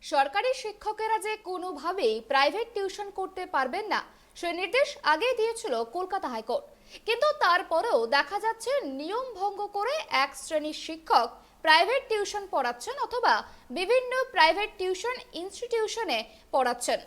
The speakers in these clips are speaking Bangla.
সরকারি শিক্ষকেরা যে কোনোভাবেই প্রাইভেট টিউশন করতে পারবেন না সেই নির্দেশ আগেই দিয়েছিল কলকাতা হাইকোর্ট। কিন্তু তারপরেও দেখা যাচ্ছে নিয়ম ভঙ্গ করে এক শ্রেণীর শিক্ষক প্রাইভেট টিউশন পড়াচ্ছেন অথবা বিভিন্ন প্রাইভেট টিউশন ইনস্টিটিউশনে পড়াচ্ছেন।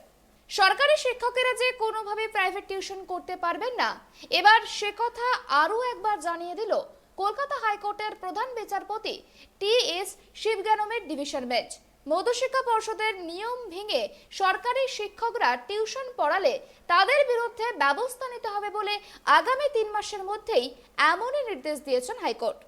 সরকারি শিক্ষকেরা যে কোনোভাবে প্রাইভেট টিউশন করতে পারবেন না, এবার সে কথা আরও একবার জানিয়ে দিল কলকাতা হাইকোর্টের প্রধান বিচারপতি টি.এস. শিবজ্ঞানমের division bench. মধ্যশিক্ষা পর্ষদের নিয়ম ভেঙে সরকারি শিক্ষকরা টিউশন পড়ালে তাদের বিরুদ্ধে ব্যবস্থা নিতে হবে বলে আগামী 3 মাসের মধ্যেই এমনই নির্দেশ দিয়েছেন হাইকোর্ট।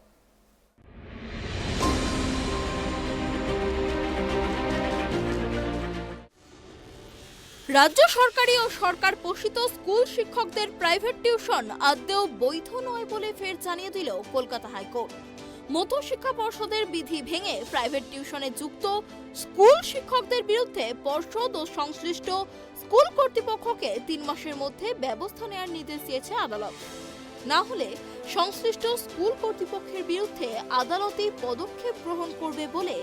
রাজ্য সরকারি ও সরকার পোষিত স্কুল শিক্ষকদের প্রাইভেট টিউশন আদৌ বৈধ নয় বলে ফের জানিয়ে দিল কলকাতা হাইকোর্ট। মধ্যশিক্ষা পর্ষদের বিধি ভেঙে প্রাইভেট টিউশনে যুক্ত স্কুল শিক্ষকদের বিরুদ্ধে পর্ষদ ও সংশ্লিষ্ট স্কুল কর্তৃপক্ষকে 3 মাসের মধ্যে ব্যবস্থা নেওয়ার নির্দেশ দিয়েছে আদালত। না হলে সংশ্লিষ্ট স্কুল কর্তৃপক্ষের বিরুদ্ধে আদালতে পদক্ষেপ গ্রহণ করবে বলে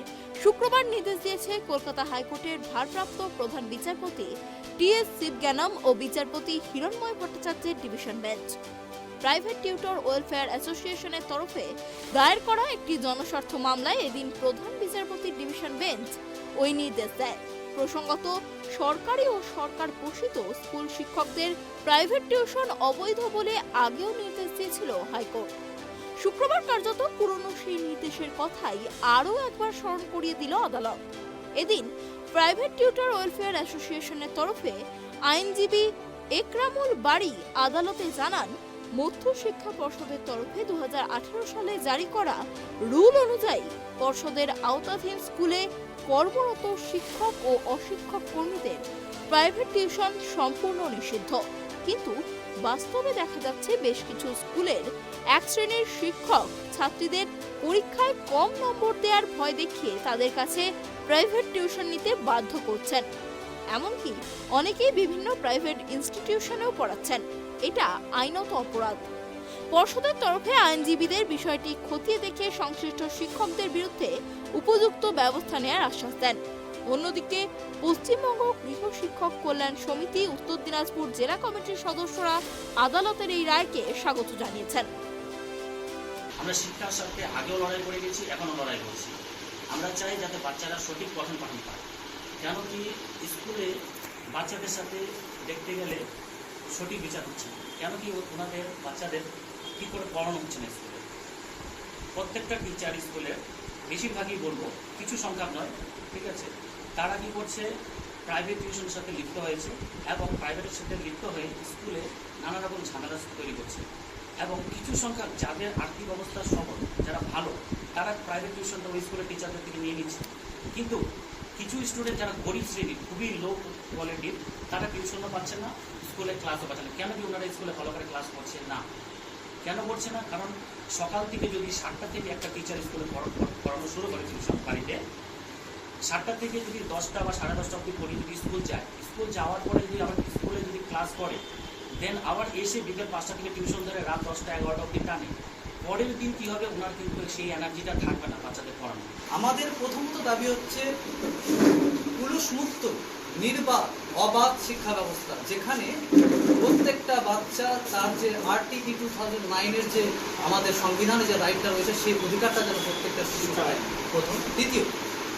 শুক্রবার নির্দেশ দিয়েছে কলকাতা হাইকোর্টের ভারপ্রাপ্ত প্রধান বিচারপতি টি.এস. শিবজ্ঞানম ও বিচারপতি হিরণময় ভট্টাচার্যের division bench. Private tutor welfare অ্যাসোসিয়েশনের তরফে দায়ের করা একটি জনস্বার্থ মামলায় এদিন প্রধান বিচারপতির ডিভিশন বেঞ্চ ওই নির্দেশ দেয়। প্রসঙ্গত, সরকারি ও সরকার পোষিত স্কুল শিক্ষকদের প্রাইভেট টিউশন অবৈধ বলে আগেও নির্দেশ দিয়েছিল হাইকোর্ট। শুক্রবার কার্যত পুরনো সেই নির্দেশের কথাই আরও একবার স্মরণ করিয়ে দিল আদালত। এদিন প্রাইভেট টিউটর ওয়েলফেয়ার অ্যাসোসিয়েশনের তরফে আইনজীবী একরামুল বাড়ি আদালতে জানান, মধ্যশিক্ষা পর্ষদের তরফে 2018 সালে জারি করা রুল অনুযায়ী পর্ষদের আওতাধীন স্কুলে কর্মরত শিক্ষক ও অশিক্ষক কর্মীদের প্রাইভেট টিউশন সম্পূর্ণ নিষিদ্ধ। কিন্তু বাস্তবে দেখা যাচ্ছে বেশ কিছু স্কুলের এক শ্রেণীর শিক্ষক ছাত্রীদের পরীক্ষায় কম নম্বর দেওয়ার ভয় দেখিয়ে তাদের কাছে প্রাইভেট টিউশন নিতে বাধ্য করছেন। এমনকি অনেকেই বিভিন্ন প্রাইভেট ইনস্টিটিউশনেও পড়াচ্ছেন। এটা আইনত অপরাধ। পর্ষদের তরফে আইনজীবীদের বিষয়টি খতিয়ে দেখে সংশ্লিষ্ট শিক্ষকদের বিরুদ্ধে উপযুক্ত ব্যবস্থা নেওয়ার আশ্বাস দেন। অন্যদিকে পশ্চিমবঙ্গ গৃহ শিক্ষক কল্যাণ সমিতি উত্তর দিনাজপুর জেলা কমিটির সদস্যরা আদালতের এই রায়কে স্বাগত জানিয়েছেন। আমরা শিক্ষার সাথে আগেও লড়াই করে গেছি, এখনো লড়াই করছি। আমরা চাই যাতে বাচ্চারা সঠিক পঠন পাঠন পায়। কেন কি স্কুলে বাচ্চাদের সাথে দেখতে গেলে সঠিক বিচার হচ্ছে, কেন কি ওনাদের বাচ্চাদের কী করে পড়ানো হচ্ছে না স্কুলে। প্রত্যেকটা টিচার স্কুলে বেশিরভাগই বলবো, কিছু সংখ্যা নয়, ঠিক আছে, তারা কী করছে, প্রাইভেট টিউশনের সাথে লিপ্ত হয়েছে এবং প্রাইভেটের সাথে লিপ্ত হয়ে স্কুলে নানা রকম ঝামেলা তৈরি করছে। এবং কিছু সংখ্যা যাদের আর্থিক অবস্থা সবল, যারা ভালো, তারা প্রাইভেট টিউশনটা ওই স্কুলের টিচারদের থেকে নিয়ে নিচ্ছে। কিন্তু কিছু স্টুডেন্ট যারা গরিব শ্রেণীর, খুবই লো কোয়ালিটির, তারা টিউশনও পাচ্ছে না, স্কুলে ক্লাসও পাচ্ছে না। কেন কি ওনারা স্কুলে ভালো করে ক্লাস করছে না? কেন করছে না? কারণ সকাল থেকে যদি 7টা থেকে একটা টিচার স্কুলে পড়ানো শুরু করে টিউশন বাড়িতে, 7টা থেকে যদি 10টা বা 10:30 অবধি পড়ি, যদি স্কুল যায়, স্কুল যাওয়ার পরে যদি আবার স্কুলে যদি ক্লাস করে, দেন আবার এসে বিকেল 5টা থেকে টিউশন ধরে রাত 10টা 11টা অবধি টানে, পরের দিন কী হবে, ওনার কিন্তু সেই এনার্জিটা থাকবে না বাচ্চাদের পড়ানো। আমাদের প্রথমত দাবি হচ্ছে পুলুষমুক্ত, নির্বাক, অবাধ শিক্ষা ব্যবস্থা, যেখানে প্রত্যেকটা বাচ্চা তার যে আরটিই 2009-এর যে আমাদের সংবিধানে যে রাইটটা রয়েছে সেই অধিকারটা যেন প্রত্যেকটা শিশু পায়, প্রথম। দ্বিতীয়,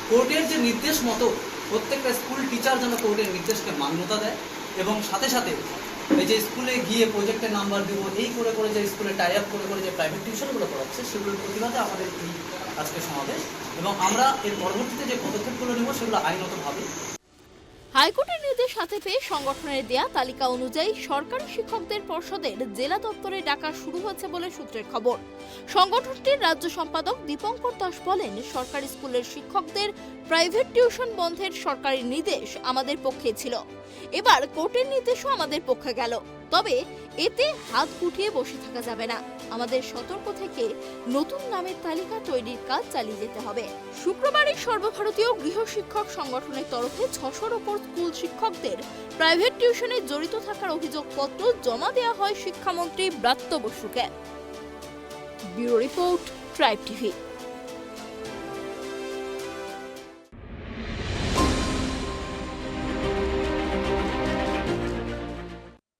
কোর্টের যে নির্দেশ মতো প্রত্যেকটা স্কুল টিচার যেন কোর্টের নির্দেশকে মান্যতা দেয় এবং সাথে সাথে এই যে স্কুলে গিয়ে প্রজেক্টের নাম্বার দিব, এই করে করে যে স্কুলে টাই আপ করে করে যে প্রাইভেট টিউশনগুলো পড়াচ্ছে, সেগুলোর প্রতিবাদে আমাদের এই আজকে সমাবেশ এবং আমরা এর পরবর্তীতে যে পদক্ষেপগুলো নেব সেগুলো আইনতভাবে। হাইকোর্টের নির্দেশ হাতে পেয়ে সংগঠনের দেয়া তালিকা অনুযায়ী সরকারি শিক্ষকদের পর্ষদের জেলা দপ্তরে ডাকা শুরু হয়েছে বলে সূত্রের খবর। সংগঠনটির রাজ্য সম্পাদক দীপঙ্কর দাস বলেন, সরকারি স্কুলের শিক্ষকদের প্রাইভেট টিউশন বন্ধের সরকারি নির্দেশ আমাদের পক্ষে ছিল, এবার কোর্টের নির্দেশও আমাদের পক্ষে গেল। তবে এতে হাত গুটিয়ে বসে থাকা যাবে না, আমাদের সতর্ক থেকে নতুন নামের তালিকা তৈরির কাজ চালিয়ে যেতে হবে। শুক্রবারই সর্বভারতীয় গৃহ শিক্ষক সংগঠনের তরফে 600-র ওপর স্কুল শিক্ষকদের প্রাইভেট টিউশনে জড়িত থাকার অভিযোগপত্র জমা দেওয়া হয় শিক্ষামন্ত্রী ব্রাত্য বসুকে। Bureau report, tribe TV.